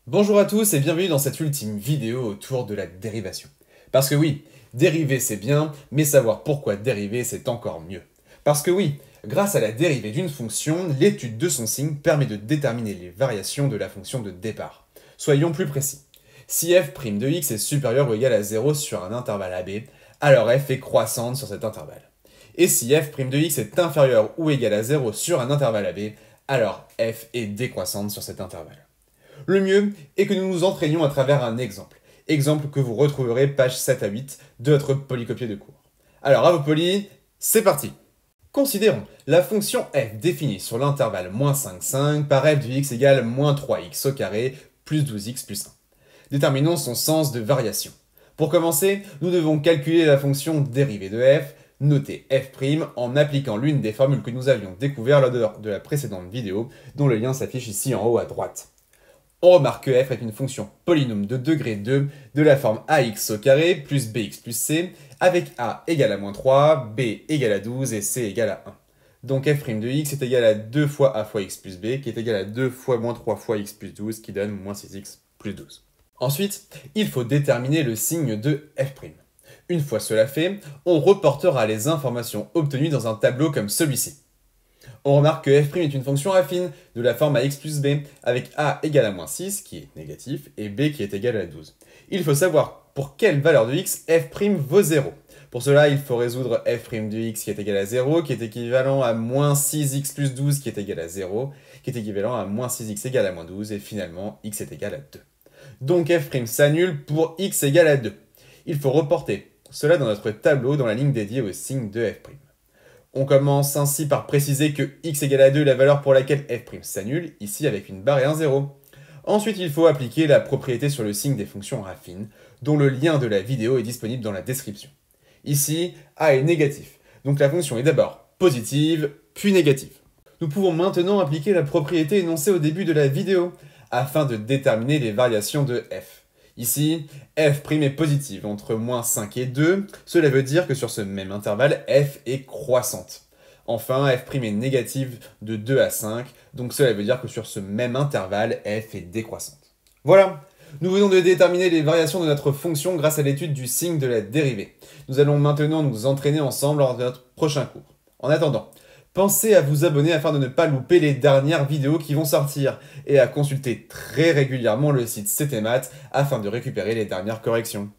Bonjour à tous et bienvenue dans cette ultime vidéo autour de la dérivation. Parce que oui, dériver c'est bien, mais savoir pourquoi dériver c'est encore mieux. Parce que oui, grâce à la dérivée d'une fonction, l'étude de son signe permet de déterminer les variations de la fonction de départ. Soyons plus précis. Si f' de x est supérieur ou égal à 0 sur un intervalle AB, alors f est croissante sur cet intervalle. Et si f' de x est inférieur ou égal à 0 sur un intervalle AB, alors f est décroissante sur cet intervalle. Le mieux est que nous nous entraînions à travers un exemple. Exemple que vous retrouverez page 7 à 8 de votre polycopier de cours. Alors à vos polis, c'est parti. Considérons la fonction f définie sur l'intervalle -5, 5 par f de x égale -3x au carré plus 12x plus 1. Déterminons son sens de variation. Pour commencer, nous devons calculer la fonction dérivée de f, notée f' en appliquant l'une des formules que nous avions découvertes lors de la précédente vidéo, dont le lien s'affiche ici en haut à droite. On remarque que f est une fonction polynôme de degré 2 de la forme ax au carré plus bx plus c, avec a égale à -3, b égale à 12 et c égale à 1. Donc f' de x est égal à 2 fois a fois x plus b, qui est égal à 2 fois -3 fois x plus 12, qui donne -6x plus 12. Ensuite, il faut déterminer le signe de f'. Une fois cela fait, on reportera les informations obtenues dans un tableau comme celui-ci. On remarque que f' est une fonction affine de la forme ax plus b, avec a égale à -6, qui est négatif, et b qui est égal à 12. Il faut savoir pour quelle valeur de x f' vaut 0. Pour cela, il faut résoudre f' de x qui est égal à 0, qui est équivalent à -6x plus 12 qui est égal à 0, qui est équivalent à -6x égale à -12, et finalement x est égal à 2. Donc f' s'annule pour x égale à 2. Il faut reporter cela dans notre tableau dans la ligne dédiée au signe de f'. On commence ainsi par préciser que x égale à 2 est la valeur pour laquelle f' s'annule, ici avec une barre et un 0. Ensuite, il faut appliquer la propriété sur le signe des fonctions affines, dont le lien de la vidéo est disponible dans la description. Ici, a est négatif, donc la fonction est d'abord positive, puis négative. Nous pouvons maintenant appliquer la propriété énoncée au début de la vidéo, afin de déterminer les variations de f. Ici, f' est positive entre -5 et 2, cela veut dire que sur ce même intervalle, f est croissante. Enfin, f' est négative de 2 à 5, donc cela veut dire que sur ce même intervalle, f est décroissante. Voilà, nous venons de déterminer les variations de notre fonction grâce à l'étude du signe de la dérivée. Nous allons maintenant nous entraîner ensemble lors de notre prochain cours. En attendant, pensez à vous abonner afin de ne pas louper les dernières vidéos qui vont sortir et à consulter très régulièrement le site CTMath afin de récupérer les dernières corrections.